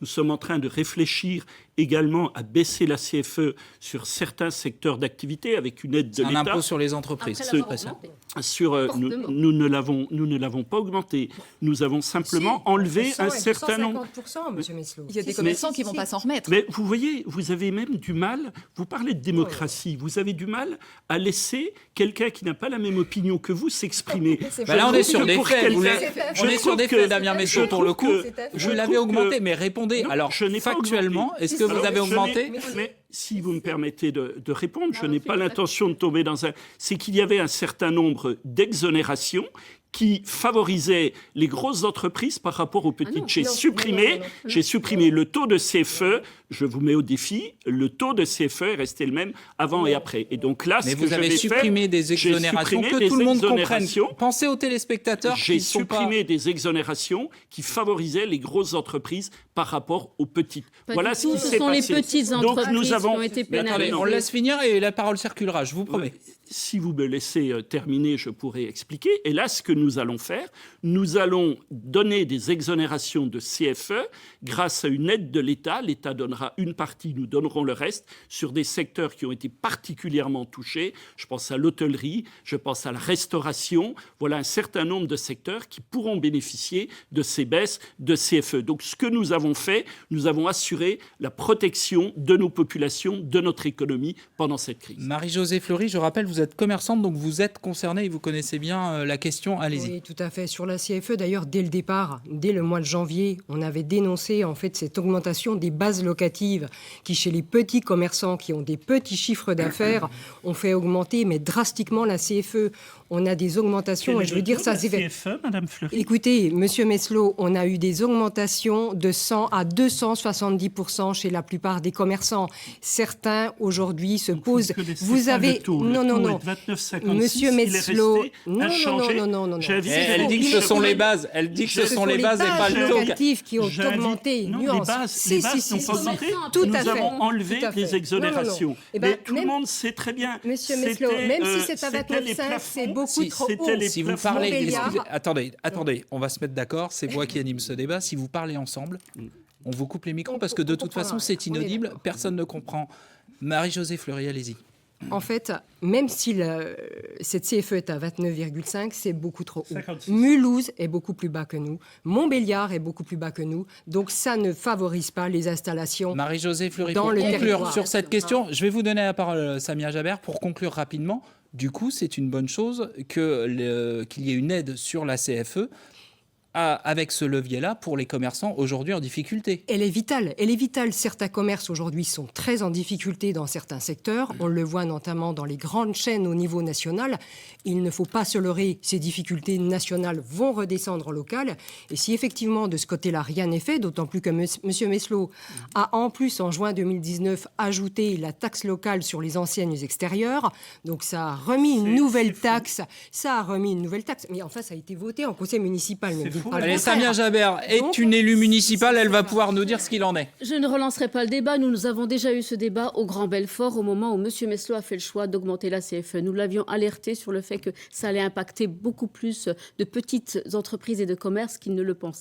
Nous sommes en train de réfléchir également à baisser la CFE sur certains secteurs d'activité avec une aide de l'État. Un impôt sur les entreprises. Nous ne l'avons pas augmenté. Nous avons simplement enlevé un certain nombre. 150%, monsieur Meslo. Il y a des commerçants qui ne vont pas s'en remettre. Mais vous voyez, vous avez même du mal, vous parlez de démocratie, vous avez du mal à laisser quelqu'un qui n'a pas la même opinion que vous s'exprimer. Là, on est sur des faits. On est sur des faits, Damien Damien Meslo, pour le coup. Vous l'avez augmenté, mais répondez. Non, alors, factuellement, est-ce que vous avez augmenté? Mais si vous me permettez de répondre, je n'ai pas l'intention de tomber dans un... C'est qu'il y avait un certain nombre d'exonérations qui favorisait les grosses entreprises par rapport aux petites. J'ai supprimé le taux de CFE. Je vous mets au défi. Le taux de CFE est resté le même avant et après. Et donc là, mais vous avez supprimé des exonérations que tout le monde comprenne. Pensez aux téléspectateurs. J'ai supprimé des exonérations qui favorisaient les grosses entreprises par rapport aux petites. Voilà ce qui s'est passé. Ce sont les petites entreprises qui ont été pénalisées. On laisse finir et la parole circulera, je vous promets. Si vous me laissez terminer, je pourrai expliquer. Et là, ce que nous allons faire, nous allons donner des exonérations de CFE grâce à une aide de l'État. L'État donnera une partie, nous donnerons le reste sur des secteurs qui ont été particulièrement touchés. Je pense à l'hôtellerie, je pense à la restauration. Voilà un certain nombre de secteurs qui pourront bénéficier de ces baisses de CFE. Donc ce que nous avons fait, nous avons assuré la protection de nos populations, de notre économie pendant cette crise. Marie-Josée Fleury, je rappelle, vous êtes commerçante, donc vous êtes concernée et vous connaissez bien la question. Allez-y. Oui, tout à fait. Sur la CFE, d'ailleurs, dès le départ, dès le mois de janvier, on avait dénoncé en fait cette augmentation des bases locatives qui, chez les petits commerçants qui ont des petits chiffres d'affaires, ont fait augmenter mais drastiquement la CFE. On a des augmentations, et je veux dire ça... CFE, Madame Fleury. Écoutez, Monsieur Meslo, on a eu des augmentations de 100 à 270% chez la plupart des commerçants. Certains, aujourd'hui, se posent... Vous avez... Non. Monsieur Meslo... Non. Elle dit que ce sont les bases. Elle dit que ce sont les bases et pas le taux. Qui ont augmenté. Non, les bases n'ont pas augmenté. Nous avons enlevé des exonérations. Mais tout le monde sait très bien. Monsieur Meslo, même si c'est à 29,5, c'est beaucoup trop haut. Si vous parlez... Attendez, on va se mettre d'accord. C'est moi qui anime ce débat. Si vous parlez ensemble, on vous coupe les micros parce que de toute façon, c'est inaudible. Personne ne comprend. Marie-Josée Fleury, allez-y. En fait, même si cette CFE est à 29,5, c'est beaucoup trop haut. 56. Mulhouse est beaucoup plus bas que nous. Montbéliard est beaucoup plus bas que nous. Donc ça ne favorise pas les installations. Marie-Josée Fleury, pour conclure sur cette question, je vais vous donner la parole, Samia Jaber, pour conclure rapidement. Du coup, c'est une bonne chose qu'il y ait une aide sur la CFE avec ce levier-là pour les commerçants aujourd'hui en difficulté. Elle est vitale. Certains commerces aujourd'hui sont très en difficulté dans certains secteurs. On le voit notamment dans les grandes chaînes au niveau national. Il ne faut pas se leurrer, ces difficultés nationales vont redescendre en local. Et si effectivement de ce côté-là rien n'est fait, d'autant plus que M. Meslo a en plus en juin 2019 ajouté la taxe locale sur les enseignes extérieures. Donc ça a remis une nouvelle taxe. Mais enfin ça a été voté en conseil municipal. Allez, Samia Jaber est une élue municipale, elle va pouvoir nous dire ce qu'il en est. Je ne relancerai pas le débat. Nous avons déjà eu ce débat au Grand Belfort au moment où M. Meslo a fait le choix d'augmenter la CFE. Nous l'avions alerté sur le fait que ça allait impacter beaucoup plus de petites entreprises et de commerces qu'il ne le pensaient.